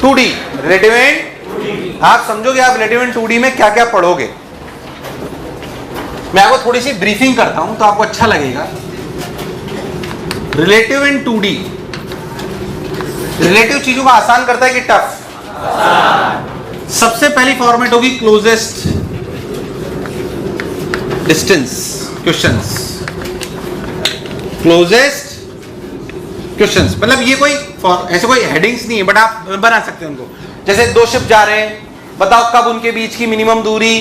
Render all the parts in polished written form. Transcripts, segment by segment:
2D relative and, आप समझोगे आप रिलेटिव एंड 2D में क्या क्या पढ़ोगे। मैं आपको थोड़ी सी ब्रीफिंग करता हूं तो आपको अच्छा लगेगा। रिलेटिव एंड 2D, रिलेटिव चीजों को आसान करता है कि टफ? सबसे पहली फॉर्मेट होगी closest distance questions, closest questions. मतलब ये कोई ऐसे कोई हेडिंग्स नहीं है, बट आप बना सकते हैं उनको। जैसे दो शिप जा रहे हैं, बताओ कब उनके बीच की मिनिमम दूरी,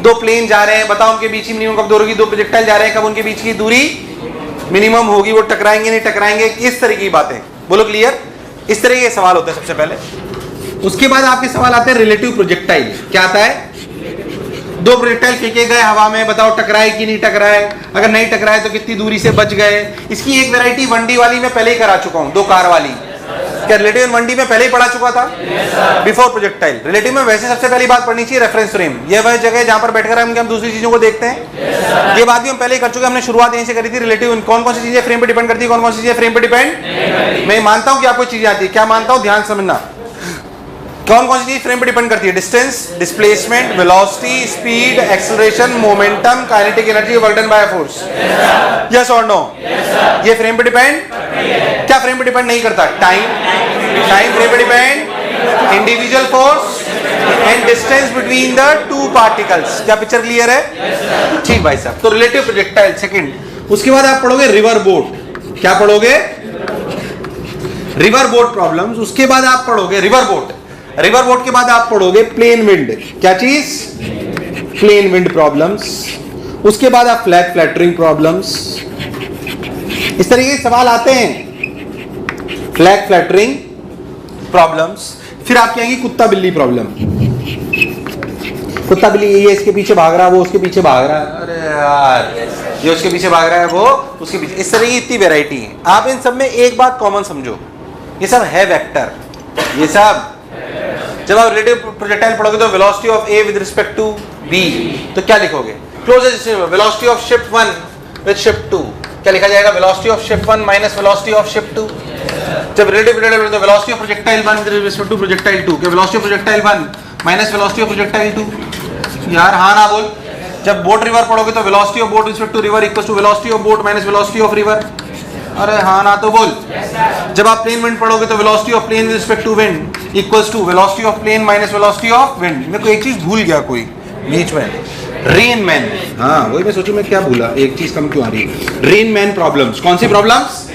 दो प्लेन जा रहे हैं, बताओ उनके बीच की मिनिमम कब दूरी होगी, दो प्रोजेक्टाइल जा रहे हैं, कब उनके बीच की दूरी मिनिमम होगी, वो टकराएंगे नहीं टकराएंगे, इस तरह की बातें। बोलो क्लियर? इस तरह के सवाल होते हैं सबसे पहले। उसके बाद आपके सवाल आते हैं रिलेटिव प्रोजेक्टाइल। क्या आता है? दो प्रोजेक्टाइल फेंके गए हवा में, बताओ टकराए कि नहीं टकराए, अगर नहीं टकराए तो कितनी दूरी से बच गए। इसकी एक वैरायटी 1D वाली मैं पहले ही करा चुका हूं, दो कार वाली। क्या रिलेटिव 1D में पहले ही पढ़ा चुका था? Before projectile. रिलेटिव में वैसे सबसे पहली बात पढ़नी चाहिए रेफरेंस फ्रेम। यह वह जगह है जहां पर बैठकर हम दूसरी चीजों को देखते हैं। ये बात भी हम पहले ही कर चुके हैं, हमने शुरुआत यहीं से करी थी। रिलेटिव कौन कौन सी चीजें फ्रेम पे डिपेंड करती है, कौन कौन सी चीजें फ्रेम पे डिपेंड। मैं मानता हूं कि आपको चीजें आती है, क्या मानता हूं, ध्यान समझना। कौन कौन सी चीज फ्रेम पे डिपेंड करती है? Distance, displacement, velocity, speed, acceleration, momentum, kinetic energy, work done by force. Yes और नो? ये फ्रेम पे डिपेंड। क्या फ्रेम पे डिपेंड नहीं करता? टाइम, टाइम फ्रेम पे depend, individual force and distance between the two particles. क्या पिक्चर क्लियर है? ठीक भाई साहब। तो रिलेटिव प्रोजेक्टाइल सेकंड। उसके बाद आप पढ़ोगे रिवर बोट। क्या पढ़ोगे? River boat problems. उसके बाद आप पढ़ोगे रिवर बोट। रिवर बोट के बाद आप पढ़ोगे प्लेन विंड। क्या चीज? Plane wind problems. उसके बाद आप फ्लैग फ्लैटरिंग प्रॉब्लम्स। इस तरीके के सवाल आते हैं, फ्लैग फ्लैटरिंग प्रॉब्लम्स। फिर आपकी आएंगी कुत्ता बिल्ली प्रॉब्लम। कुत्ता बिल्ली, ये इसके पीछे भाग रहा है, वो उसके पीछे भाग रहा है, अरे यार ये उसके पीछे भाग रहा है, वो उसके पीछे। इस तरह की इतनी वैरायटी है। आप इन सब में एक बात कॉमन समझो, ये सब है वेक्टर। ये सब जब आप रिलेटिव प्रोजेक्टाइल पढ़ोगे तो velocity of A with respect to B, तो क्या लिखोगे? Closest velocity of ship 1 with ship 2। क्या लिखा जाएगा? Velocity of ship 1 minus velocity of ship 2। जब रिलेटिव प्रोजेक्टाइल तो velocity of projectile 1 with respect to projectile 2। क्या velocity of projectile 1 minus velocity of projectile 2? यार हाँ ना बोल। जब बोट रिवर पढ़ोगे तो velocity of boat with respect to river equals to velocity of boat minus velocity of river. अरे हाँ ना तो बोल। जब आप प्लेन विंड पढ़ोगे तो velocity of plane with respect to wind equals to velocity of plane minus velocity of wind. मैं कोई एक चीज भूल गया कोई बीच में, रेन मैन। हाँ वही मैं सोचूं मैं क्या भूला, एक चीज कम क्यों आ रही है? Rain man problems. कौन सी प्रॉब्लम्स?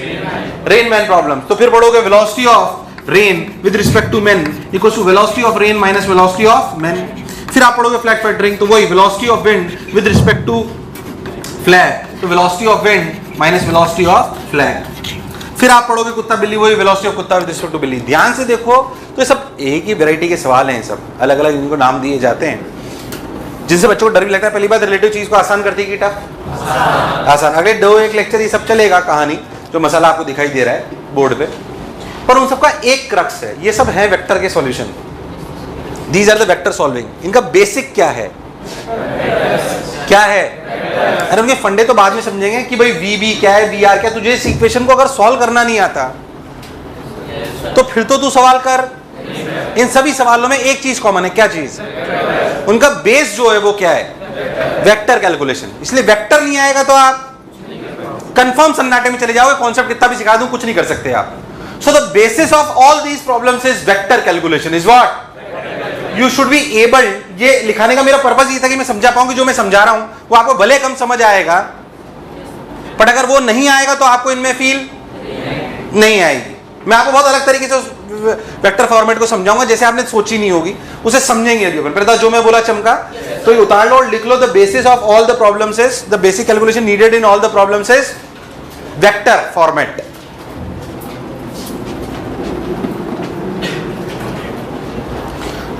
Rain man problems. तो फिर पढ़ोगे velocity of rain with respect to man equals to velocity of rain minus velocity of man. फिर आप पढ़ोगे फ्लैग फ्लैटरिंग, तो वही velocity of wind with respect to flag, तो velocity of wind minus velocity of flag. फिर आप पढ़ोगे कुत्ता बिल्ली, वही वेलोसिटी ऑफ कुत्ता विद रिस्पेक्ट टू बिल्ली। ध्यान से देखो तो ये सब एक ही वैरायटी के सवाल हैं, सब अलग अलग इनको नाम दिए जाते हैं, जिनसे बच्चों को डर भी लगता है। पहली बात, रिलेटिव चीज को आसान करती है कि टफ? आसान। अगले दो एक लेक्चर ये सब चलेगा, कहानी जो मसाला आपको दिखाई दे रहा है बोर्ड पे, पर उन सबका एक क्रक्स है, ये सब है वेक्टर के solution. These are the vector solving. इनका बेसिक क्या है? क्या है? अरे उनके फंडे तो बाद में समझेंगे कि भाई वी बी क्या है, वी आर क्या। तुझे इस इक्वेशन को अगर सॉल्व करना नहीं आता तो फिर तो तू सवाल कर। इन सभी सवालों में एक चीज कॉमन है। क्या चीज? उनका बेस जो है वो क्या है? Vector calculation. इसलिए वेक्टर नहीं आएगा तो आप कंफर्म सन्नाटे में चले जाओगे, कॉन्सेप्ट कितना भी सिखा दूं कुछ नहीं कर सकते आप। So the basis of all these problems is vector calculation. Is what you should be able. ये लिखाने का मेरा पर्पस ये था कि मैं समझा पाऊंगी जो मैं समझा रहा हूं वो आपको भले कम समझ आएगा, पर अगर वो नहीं आएगा तो आपको इनमें फील नहीं आएगी। मैं आपको बहुत अलग तरीके से उस वेक्टर फॉर्मेट को समझाऊंगा जैसे आपने सोची नहीं होगी, उसे समझेंगे अभी अपन। पहले जो मैं बोला चमका तो ये उतार लो और लिख लो। The basis of all the problems is, the basic calculation needed in all the problems is vector format.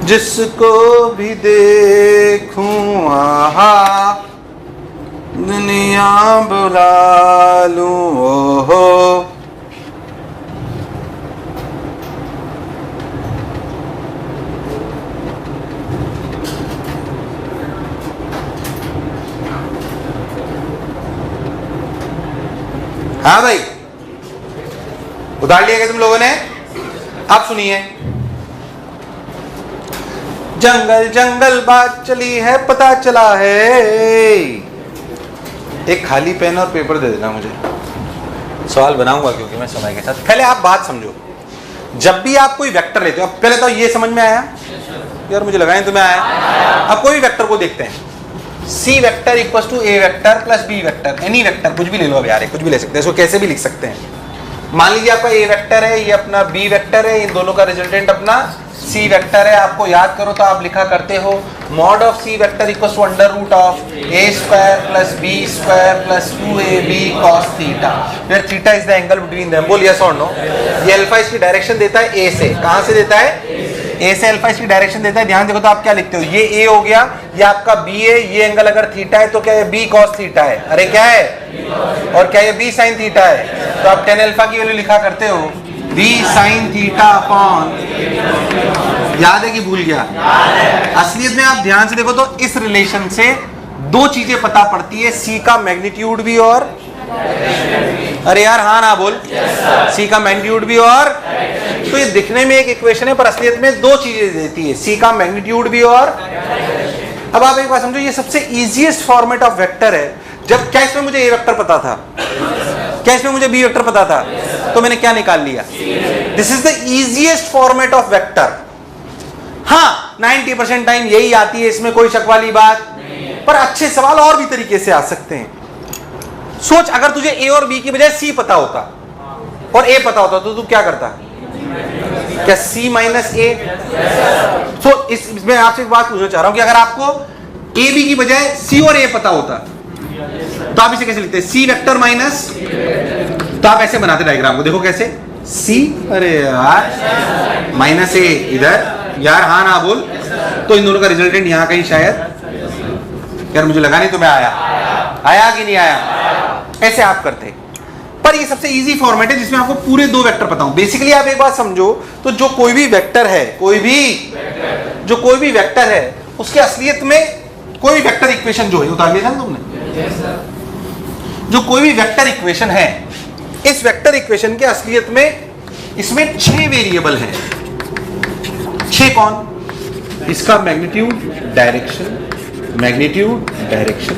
जिसको भी देखूं आहा, दुनिया बुला लूं ओहो। हाँ भाई, उतार लिया क्या तुम लोगों ने? अब सुनिए, जंगल जंगल बात चली है, पता चला है। एक खाली पेन और पेपर दे देना मुझे, सवाल बनाऊंगा क्योंकि मैं समय के साथ। पहले आप बात समझो, जब भी आप कोई वेक्टर लेते हो, अब पहले तो ये समझ में आया यार, मुझे लगा तुम्हें आया। अब कोई भी वेक्टर को देखते हैं, C vector equal to A vector plus B vector, any vector कुछ भी ले लो, अब यार कुछ भी ले सकते हैं, इसको कैसे भी लिख सकते हैं। मान लीजिए आपका ए वेक्टर है, ये अपना बी वेक्टर है, इन दोनों का रिजल्टेंट अपना सी वेक्टर है। आपको याद करो तो आप लिखा करते हो mod of C vector equal to under root of a square plus b square plus 2ab cos theta, where theta is the angle between them. बोल यस और नो। ये अल्फा इसकी डायरेक्शन देता है ए से, कहां से देता है? ए से अल्फा इसकी डायरेक्शन देता है। ध्यान देखो तो आप क्या लिखते हो, ये ए हो गया, ये आपका बी है, ये एंगल अगर थीटा है तो क्या ये बी cos थीटा है? अरे क्या है? और क्या ये बी sin थीटा है? तो आप tan अल्फा की वैल्यू लिखा करते हो बी sin थीटा अपॉन, याद है कि भूल गया? असलियत में आप ध्यान से देखो तो इस रिलेशन से दो चीजें पता पड़ती है, सी का मैग्नीट्यूड भी और, अरे यार हाँ ना बोल, सी का मैग्नीट्यूड भी और। तो ये दिखने में एक इक्वेशन है पर असलियत में दो चीजें देती है, सी का मैग्नीट्यूड भी और। अब आप एक बात समझो, ये सबसे इजीएस्ट फॉर्मेट ऑफ वेक्टर है। जब क्या इसमें मुझे ए वेक्टर पता था, क्या इसमें मुझे बी वेक्टर पता था, तो मैंने क्या निकाल लिया? This is the easiest format of vector. हाँ 90% टाइम यही आती है, इसमें कोई शक वाली बात, पर अच्छे सवाल और भी तरीके से आ सकते हैं। सोच, अगर तुझे ए और बी की बजाय सी पता होता और ए पता होता तो तू क्या करता? क्या सी माइनस ए? सो इसमें आपसे एक बात पूछना चाह रहा हूं कि अगर आपको ए बी की बजाय सी और ए पता होता तो आप इसे कैसे लिखते? सी वेक्टर माइनस, तो आप ऐसे बनाते डायग्राम को, देखो कैसे, सी, अरे यार माइनस ए इधर, यार हाँ ना बोल, तो इन दोनों का रिजल्टेंट यहां कहीं शायद, यार मुझे लगा नहीं तुम्हें आया कि नहीं आया? ऐसे आप करते। पर ये सबसे इजी फॉर्मेट है जिसमें आपको पूरे दो वेक्टर पता हो। बेसिकली आप एक बात समझो तो जो कोई भी वेक्टर है, कोई भी वेक्टर है, उसके असलियत में कोई भी वेक्टर इक्वेशन जो है, उतार लिया था तुमने, जो कोई भी वेक्टर इक्वेशन है, इस वेक्टर इक्वेशन के असलियत में इसमें 6 वेरिएबल हैं। 6 कौन? इसका magnitude, direction, magnitude, direction,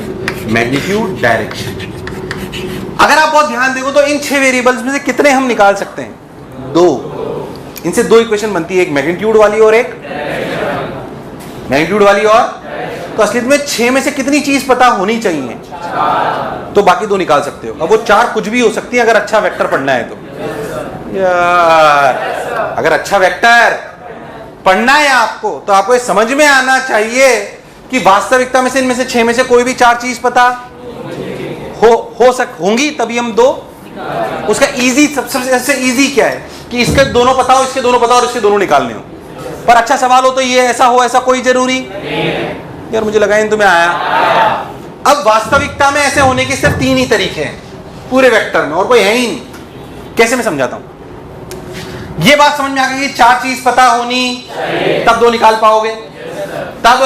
magnitude, direction. अगर आप बहुत ध्यान देखो तो इन 6 वेरिएबल्स में से कितने हम निकाल सकते हैं? 2। इनसे 2 इक्वेशन बनती है, एक मैग्नीट्यूड वाली और एक मैग्नीट्यूड वाली और। तो असलियत में 6 में से कितनी चीज पता होनी चाहिए? तो बाकी 2 निकाल सकते हो। अब वो 4 कुछ भी हो सकती है अगर अच्छा वेक्टर पढ़ना है तो। यार अगर अच्छा वेक्टर पढ़ना है आपको तो आपको ये समझ में आना चाहिए कि वास्तविकता में से इनमें से 6 में से कोई भी 4 चीज पता होंगी, तभी हम 2। उसका इजी, सबसे इजी क्या है कि इसके दोनों पता हो, इसके दोनों पता हो और इसके दोनों निकालने हो। पर अच्छा सवाल हो तो ये ऐसा हो, ऐसा कोई जरूरी, यार मुझे लगा तुम्हें आया। अब वास्तविकता में ऐसे होने के सिर्फ 3 ही तरीके हैं पूरे वेक्टर में, और कोई है ही नहीं। कैसे मैं समझाता हूं। ये बात समझ में आ गई कि 4 चीज पता होनी तब 2 निकाल पाओगे, तब।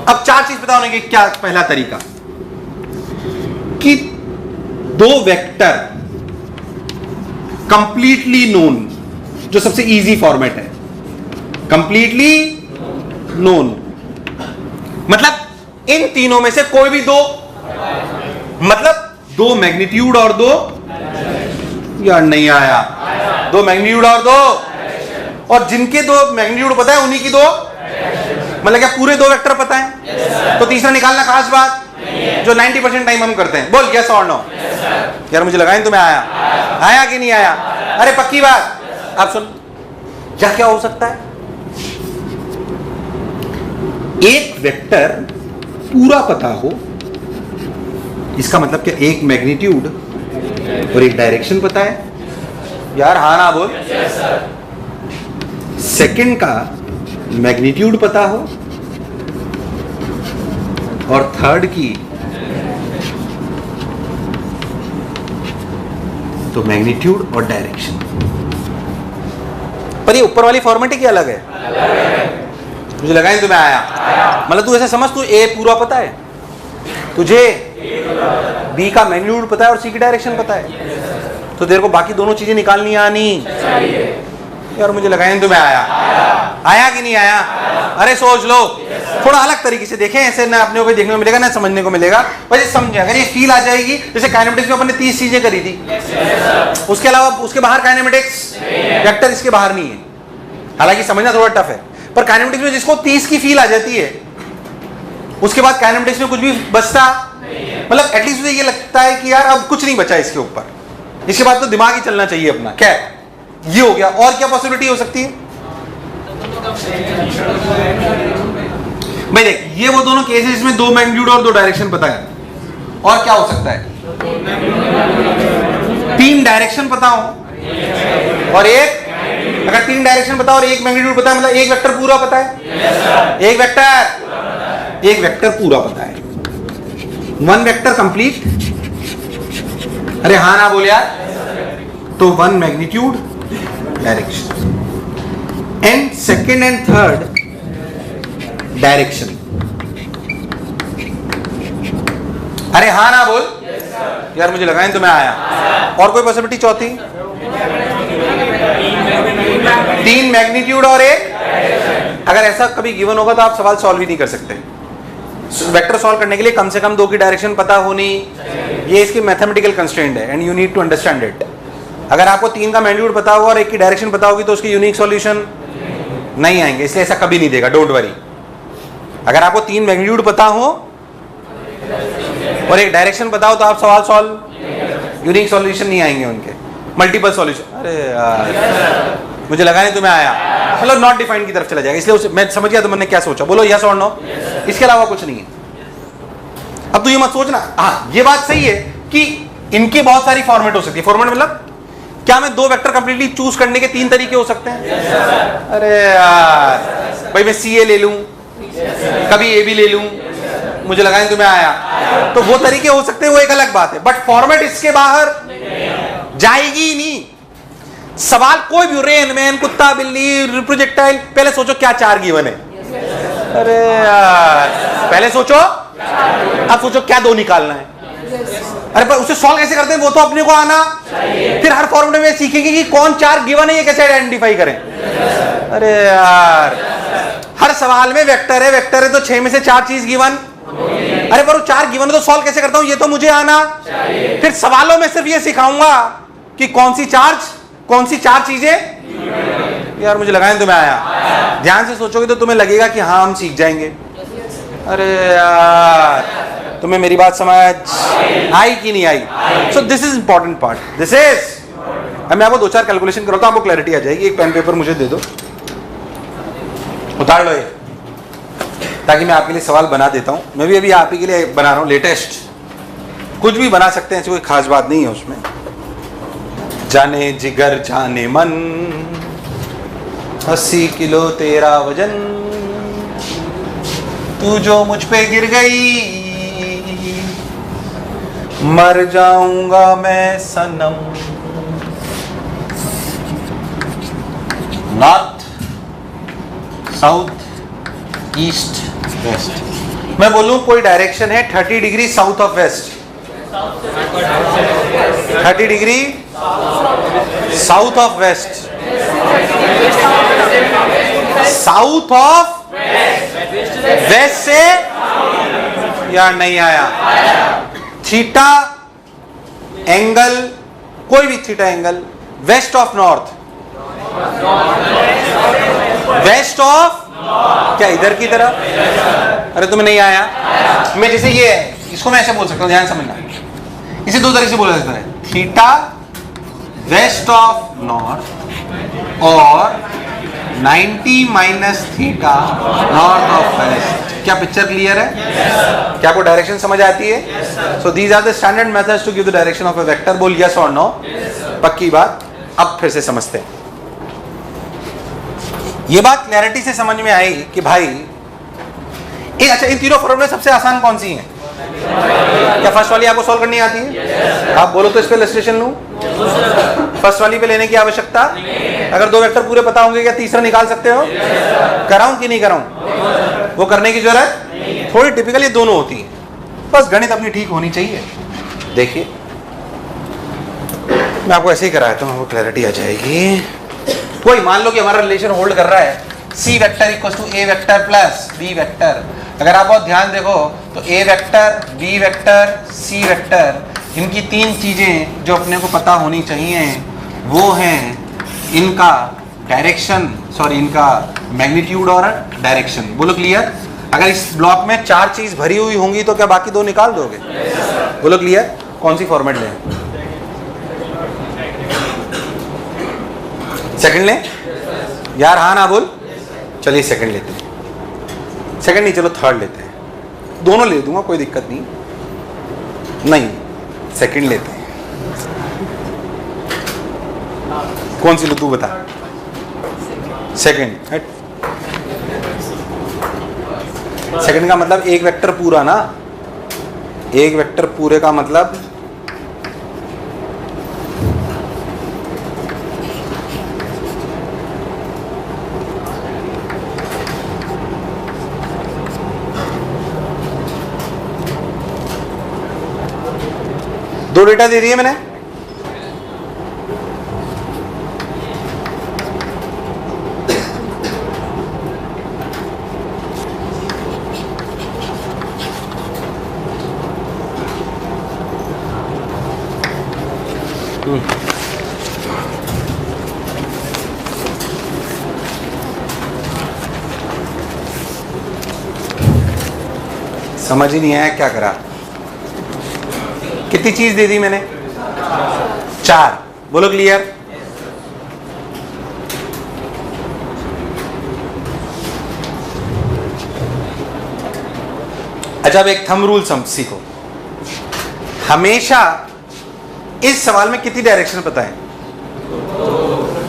अब 4 चीज पता होने के क्या पहला तरीका कि 2 वेक्टर कंप्लीटली नोन, जो सबसे इजी फॉर्मेट है, कंप्लीटली नोन, मतलब इन तीनों में से कोई भी 2, मतलब 2 मैग्नीट्यूड और 2, यार नहीं आया, 2 मैग्नीट्यूड और 2, और जिनके 2 मैग्नीट्यूड पता है उन्हीं की 2, मतलब क्या पूरे 2 वेक्टर पता है? तो तीसरा निकालना खास बात जो 90% टाइम हम करते हैं। बोल यस और नो। यार मुझे लगा तुम्हें आया कि नहीं आया? अरे पक्की बात। आप सुन, क्या हो सकता है? एक वेक्टर पूरा पता हो, इसका मतलब क्या? एक मैग्नीट्यूड और एक डायरेक्शन पता है, यार हाँ ना बोल। सेकंड का मैग्नीट्यूड पता हो और थर्ड की तो मैग्नीट्यूड और डायरेक्शन। पर ये ऊपर वाली फॉर्मेट ही अलग है। मुझे लगा तुम्हें आया। मतलब तू ऐसे समझ, तू ए पूरा पता है, तुझे बी का मैग्नीट्यूड पता है और सी की डायरेक्शन पता है, तो तेरे को बाकी दोनों चीजें निकालनी आनी। यार मुझे लगा तुम्हें आया आया कि नहीं आया? अरे सोच लो, थोड़ा अलग तरीके से देखें, ऐसे ना अपने को देखने को मिलेगा ना समझने को मिलेगा। बस समझे, अगर ये फील आ जाएगी, जैसे काइनेमेटिक्स में अपने 30 चीजें करी थी, उसके अलावा उसके बाहर काइनेमेटिक्स वेक्टर इसके बाहर नहीं है। हालांकि समझना थोड़ा टफ है, पर काइनेमेटिक्स में जिसको 30 की फील आ जाती है, उसके बाद काइनेमेटिक्स में कुछ भी बचता, मतलब एटलीस्ट मुझे ये लगता है कि यार अब कुछ नहीं बचा इसके ऊपर, इसके बाद तो दिमाग ही चलना चाहिए अपना। क्या ये हो गया? और क्या पॉसिबिलिटी हो सकती है भाई? देख, ये वो दोनों केसेस इसमें 2 मैग्नीट्यूड और 2 डायरेक्शन पता है। और क्या हो सकता है? 3 डायरेक्शन पता हो और एक, अगर 3 डायरेक्शन पता और 1 मैग्नीट्यूड पता है, मतलब एक वेक्टर पूरा पता है। एक वेक्टर पूरा पता है। 1 वेक्टर कंप्लीट। अरे हाँ ना बोल यार। तो 1 magnitude direction and second and third direction. अरे हाँ ना बोल यार, मुझे लगा तुम्हें आया। और कोई पॉसिबिलिटी चौथी? 3 मैग्नीट्यूड और 1। अगर ऐसा कभी गिवन होगा तो आप सवाल सॉल्व ही नहीं कर सकते। वेक्टर सॉल्व करने के लिए कम से कम 2 की डायरेक्शन पता होनी, ये इसकी मैथमेटिकल कंस्ट्रेंट है and you need to understand it. अगर आपको 3 का मैग्नीट्यूड पता होगा और 1 की डायरेक्शन पता होगी तो उसके यूनिक सॉल्यूशन नहीं आएंगे, इसलिए ऐसा कभी नहीं देगा, डोंट वरी। अगर आपको 3 मैग्नीट्यूड पता हो और 1 डायरेक्शन पता हो तो आप सवाल सॉल्व, यूनिक सॉल्यूशन नहीं आएंगे उनके, मल्टीपल सॉल्यूशन। अरे यार मुझे लगा नहीं तुम्हें आया, मतलब नॉट डिफाइंड की तरफ चला जाएगा, इसलिए मैं समझ गया तो मैंने क्या सोचा। बोलो यस और नो, इसके अलावा कुछ नहीं है। अब तो ये मत सोचना, हाँ ये बात सही है कि इनकी बहुत सारी फॉर्मेट हो सकती है। फॉर्मेट मतलब क्या? मैं 2 वेक्टर कंप्लीटली चूज करने के 3 तरीके हो सकते हैं। अरे यार भाई, मैं CA ले लूं, कभी AB ले लूं, मुझे लगा तुम्हें आया, तो वो तरीके हो सकते हैं, वो एक अलग बात है। बट फॉर्मेट इसके बाहर जाएगी ही नहीं। सवाल कोई भी, रेन मैन, कुत्ता बिल्ली, प्रोजेक्टाइल, पहले सोचो क्या 4 गिवन है। अरे यार पहले सोचो, अब सोचो क्या 2 निकालना है। अरे पर उसे सॉल्व कैसे करते हैं वो तो अपने को आना, फिर हर फॉर्मूले में सीखेंगे कि कौन 4 गिवन है, ये कैसे आइडेंटिफाई करें। अरे यार हर सवाल में वेक्टर है तो 6 में से 4 चीज गिवन। अरे पर वो 4 गिवन है तो सॉल्व कैसे करता हूं, ये तो मुझे आना। फिर सवालों में सिर्फ ये सिखाऊंगा कि कौन सी 4 चीजें। यार मुझे लगा तुम्हें आया। ध्यान से सोचोगे तो तुम्हें लगेगा कि हाँ हम सीख जाएंगे। अरे यार तुम्हें मेरी बात समझ आई कि नहीं आई? So this is important part, this is. मैं आपको 2-4 कैलकुलेशन कराता हूं, आपको क्लैरिटी आ जाएगी। एक पेन पेपर मुझे दे दो, उतार लो ये, ताकि मैं आपके लिए सवाल बना देता हूं। मैं भी अभी आप ही के लिए बना रहा हूं, लेटेस्ट, कुछ भी बना सकते हैं, ऐसी कोई खास बात नहीं है उसमें। जाने जिगर जाने मन, 80 किलो तेरा वजन, तू जो मुझ पे गिर गई मर जाऊंगा मैं सनम। North, south, east, west. मैं बोलूं कोई डायरेक्शन है 30 degree south of west, 30 degree south of west, south of west से, यार नहीं आया। थीटा एंगल, कोई भी theta angle west of north, west of क्या, इधर की तरफ। अरे तुम्हें नहीं आया? मैं जैसे ये है, इसको मैं ऐसे बोल सकता हूं, ध्यान समझना। इसे 2 तरीके से बोला जाता है, थीटा वेस्ट ऑफ नॉर्थ और 90 minus theta north of west. क्या पिक्चर क्लियर है? क्या आपको डायरेक्शन समझ आती है? So these are the standard methods to give the direction of a vector. बोल यस और नो? पक्की बात। अब फिर से समझते हैं। ये बात क्लैरिटी से समझ में आई कि भाई अच्छा, इन तीनों फॉर्मूले में सबसे आसान कौन सी है? क्या फर्स्ट वाली आपको सॉल्व करनी आती है? आप बोलो तो इस पे इलस्ट्रेशन लूं। फर्स्ट वाली पे लेने की आवश्यकता, अगर 2 वेक्टर पूरे पता होंगे क्या तीसरा निकाल सकते हो? कराऊं कि नहीं कराऊं? वो करने की जरूरत थोड़ी टिपिकल ये दोनों होती है, बस गणित अपनी ठीक होनी चाहिए। देखिए मैं आपको ऐसे ही कराया तो आपको क्लैरिटी आ जाएगी। कोई मान लो कि हमारा रिलेशन होल्ड कर रहा है C vector equal to A vector plus B vector. अगर आप बहुत ध्यान देखो तो A vector, B vector, C vector, इनकी तीन चीजें जो अपने को पता होनी चाहिए वो हैं इनका डायरेक्शन, सॉरी इनका मैग्नीट्यूड और डायरेक्शन। बोलो क्लियर? अगर इस ब्लॉक में चार चीज भरी हुई होंगी तो क्या बाकी दो निकाल दोगे? बोलो क्लियर? कौन सी फॉर्मेट लें? सेकंड लें यार? हाँ ना बोल। चलिए सेकंड लेते हैं। सेकंड नहीं, चलो थर्ड लेते हैं। दोनों ले दूंगा, कोई दिक्कत नहीं। नहीं, सेकंड लेते हैं। कौन सी लो तू बता? सेकंड। सेकंड का मतलब एक वेक्टर पूरा ना, एक वेक्टर पूरे का मतलब दो डेटा दे दिए मैंने। समझ ही नहीं आया क्या करा? कितनी चीज दे दी मैंने? चार। बोलो क्लियर? अच्छा अब एक थंब रूल सीखो। हमेशा इस सवाल में कितनी डायरेक्शन पता है?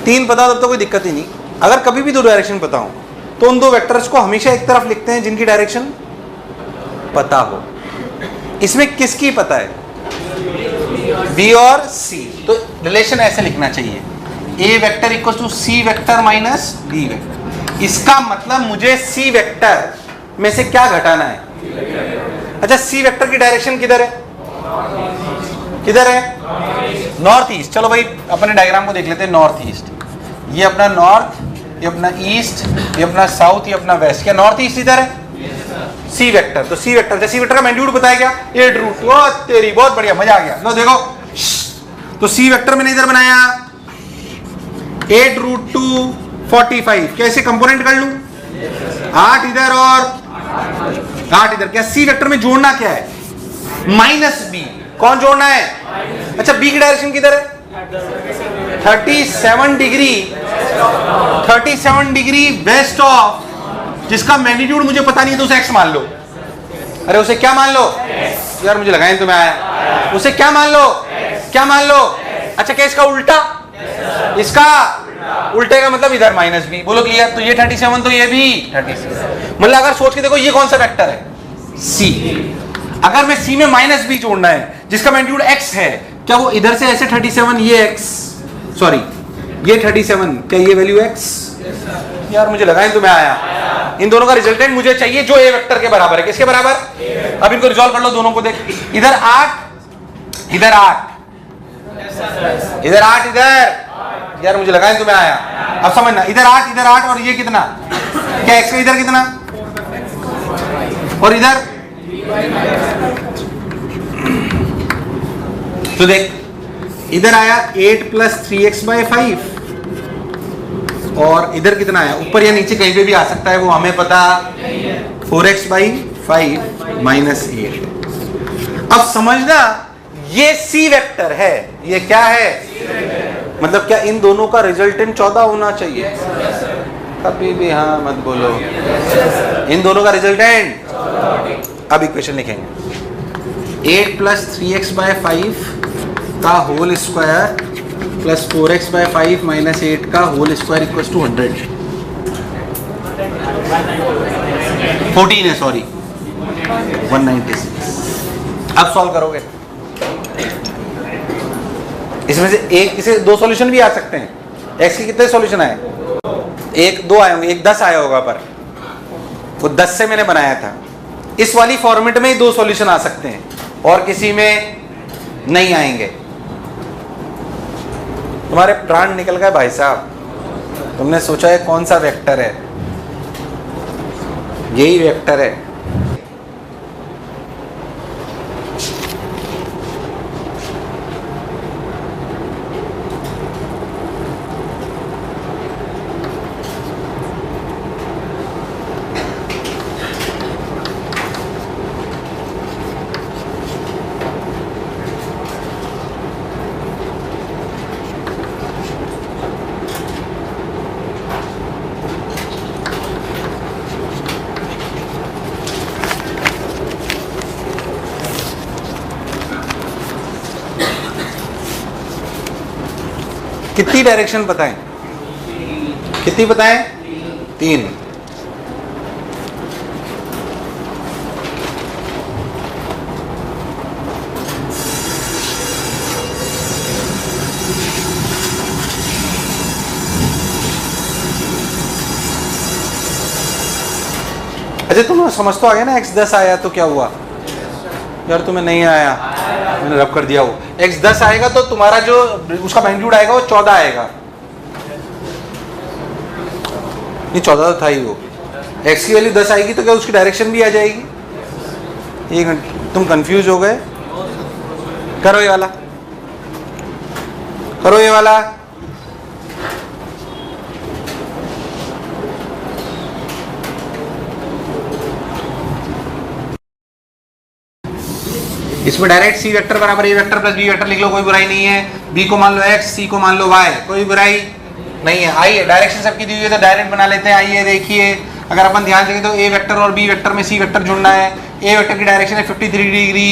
तीन पता हो तब तो कोई दिक्कत ही नहीं। अगर कभी भी दो डायरेक्शन पता हो तो उन दो वेक्टर्स को हमेशा एक तरफ लिखते हैं जिनकी डायरेक्शन पता हो। इसमें किसकी पता है? बी और सी। तो रिलेशन ऐसे लिखना चाहिए, A vector equal to C vector minus B vector. इसका मतलब मुझे सी वेक्टर में से क्या घटाना है? अच्छा सी वेक्टर की डायरेक्शन किधर है? किधर है? North east. चलो भाई अपने डायग्राम को देख लेते हैं। नॉर्थ ईस्ट, ये अपना नॉर्थ, ये अपना ईस्ट, ये अपना साउथ, ये अपना वेस्ट। क्या नॉर्थ ईस्ट इधर है? C vector. तो सी वेक्टर, सी वेक्टर का मैग्नीट्यूड बताया क्या? 8√2। ओ तेरी, बहुत बढ़िया, मजा आ गया। लो देखो, तो सी वेक्टर मैंने इधर बनाया 8√2 45। कैसे कंपोनेंट कर लूं? 8 इधर और 8 इधर। क्या सी वेक्टर में जोड़ना क्या है? Minus B. कौन जोड़ना है? अच्छा बी की डायरेक्शन किधर है? 37 डिग्री, 37 डिग्री वेस्ट ऑफ, जिसका मैग्नीट्यूड मुझे पता नहीं है तो उसे x मान लो। अरे उसे क्या मान लो? यार मुझे लगाए तो मैं आया। उसे क्या मान लो? क्या मान लो? अच्छा क्या इसका उल्टा? इसका उल्टे का मतलब इधर माइनस बी। बोलो क्लियर? तो ये 37 तो ये भी 37। मतलब अगर सोच के देखो ये कौन सा वेक्टर है? सी। अगर मैं सी में माइनस बी जोड़ना है जिसका मैग्नीट्यूड x है, क्या वो इधर से ऐसे 37 ये x, सॉरी ये 37, क्या ये वैल्यू x? यार मुझे लगा तो मैं आया। इन दोनों का रिजल्टेंट मुझे चाहिए जो ए वेक्टर के बराबर है। किसके बराबर? अब इनको रिजॉल्व कर लो दोनों को। देख इधर 8, इधर 8, इधर 8, इधर। यार मुझे लगा तो मैं आया। अब समझना, इधर 8, इधर 8 और ये कितना? क्या x का इधर कितना और इधर? तो देख इधर आया 8 + 3x/5 और इधर कितना आया? ऊपर या नीचे कहीं पे भी आ सकता है, वो हमें पता। 4x/5 - 8। अब समझना ये सी वेक्टर है, ये क्या है? मतलब क्या इन दोनों का रिजल्टेंट 14 होना चाहिए? कभी भी हाँ मत बोलो। इन दोनों का रिजल्टेंट, अब इक्वेशन लिखेंगे 8 + 3x/5 का होल स्क्वायर प्लस 4x/5 - 8 का होल स्क्वायर इक्वल टू 100। 14 है, सॉरी 196। अब सॉल्व करोगे इसमें से एक, इसे दो सॉल्यूशन भी आ सकते हैं। x के कितने सॉल्यूशन आए? 1 2 आए होंगे, एक 10 आया होगा, पर वो 10 से मैंने बनाया था। इस वाली फॉर्मेट में ही दो सॉल्यूशन आ सकते हैं और किसी में नहीं आएंगे। तुम्हारे प्राण निकल गए भाई साहब। तुमने सोचा है कौन सा वेक्टर है, यही वेक्टर है। कितनी डायरेक्शन पता है? कितनी पता है? 3। अच्छा तुम्हें समझ तो आ गया ना, x 10 आया तो क्या हुआ? यार तुम्हें नहीं आया, मैंने रब कर दिया। वो x 10 आएगा तो तुम्हारा जो उसका मैग्नीट्यूड आएगा वो 14 आएगा। नहीं 14 तो था ही वो। x की वैल्यू 10 आएगी तो क्या उसकी डायरेक्शन भी आ जाएगी? एक मिनट, तुम कंफ्यूज हो गए। करो ये वाला, करो ये वाला। इसमें डायरेक्ट सी वेक्टर बराबर ए वेक्टर प्लस बी वेक्टर लिख लो, कोई बुराई नहीं है। बी को मान लो x, सी को मान लो y, कोई बुराई नहीं है। आइए डायरेक्शन सबकी दी हुई है तो डायरेक्ट बना लेते हैं। आइए देखिए, अगर अपन ध्यान देंगे तो ए वेक्टर और बी वेक्टर में सी वेक्टर जुड़ना है। ए वेक्टर की डायरेक्शन है 53 डिग्री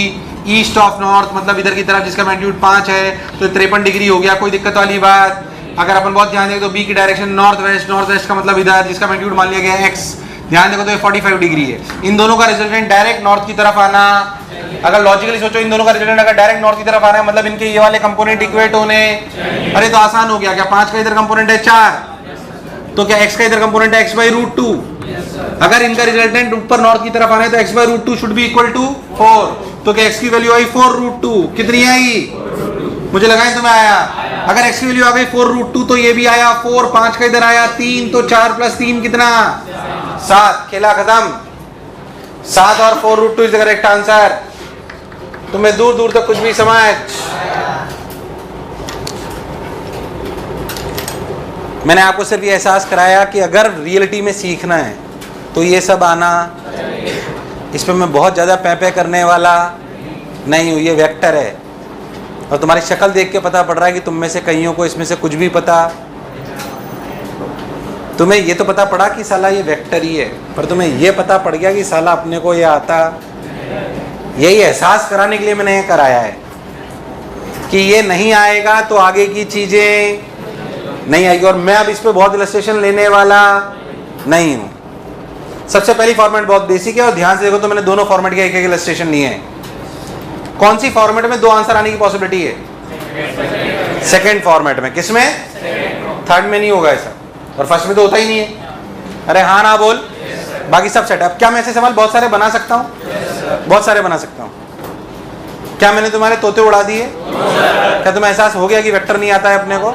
ईस्ट ऑफ नॉर्थ, मतलब इधर की तरफ, जिसका मैग्नीट्यूड 5 है तो 53 डिग्री हो गया, कोई दिक्कत वाली बात। अगर अपन बहुत ध्यान देंगे तो बी की डायरेक्शन नॉर्थ वेस्ट का मतलब इधर, जिसका मैग्नीट्यूड मान लिया गया x, ध्यान देखो तो ये 45 डिग्री है। इन दोनों का रिजल्टेंट डायरेक्ट नॉर्थ की तरफ आना। अगर लॉजिकली सोचो, इन दोनों का रिजल्टेंट अगर डायरेक्ट नॉर्थ की तरफ आना है मतलब इनके ये वाले कंपोनेंट इक्वेट होने। अरे तो आसान हो गया, क्या 5 का इधर कंपोनेंट है 4, तो क्या x का इधर कंपोनेंट है x/√2। अगर इनका रिजल्टेंट ऊपर नॉर्थ की तरफ आना है तो x/√2 should be equal to 4, तो क्या x की वैल्यू आई 4√2, कितनी आई? मुझे लगा है तुम्हें आया। अगर x की वैल्यू आ गई 4√2 तो ये भी आया 4, 5 का इधर आया 3, तो 4 + 3 कितना? 7। खेला खत्म। 7 और 4√2 इज द करेक्ट आंसर। तुम्हें दूर दूर तक कुछ भी समझ? मैंने आपको सिर्फ ये एहसास कराया कि अगर रियलिटी में सीखना है तो ये सब आना। इस पर मैं बहुत ज़्यादा पैपे करने वाला नहीं हूँ। ये वेक्टर है और तुम्हारी शक्ल देख के पता पड़ रहा है कि तुम में से कईयों को इसमें से कुछ भी पता। तुम्हें ये तो पता पड़ा कि साला ये वेक्टर ही है, पर तुम्हें ये पता पड़ गया कि साला अपने को ये आता। यही एहसास कराने के लिए मैंने ये कराया है कि ये नहीं आएगा तो आगे की चीज़ें नहीं आएगी। और मैं अब इस पे बहुत इलस्ट्रेशन लेने वाला नहीं हूँ। सबसे पहली फॉर्मेट बहुत बेसिक है और ध्यान से देखो तो मैंने दोनों फॉर्मेट के एक एक इलस्ट्रेशन लिए हैं। कौन सी फॉर्मेट में 2 आंसर आने की पॉसिबिलिटी है? सेकेंड फॉर्मेट में। किसमें? थर्ड में नहीं होगा ऐसा, और फर्स्ट में तो होता ही नहीं है। अरे हाँ ना बोल। बाकी सब सेट। अब क्या मैं ऐसे सवाल बहुत सारे बना सकता हूँ? बहुत सारे बना सकता हूँ। क्या मैंने तुम्हारे तोते उड़ा दिए? क्या तुम्हें एहसास हो गया कि वेक्टर नहीं आता है अपने को?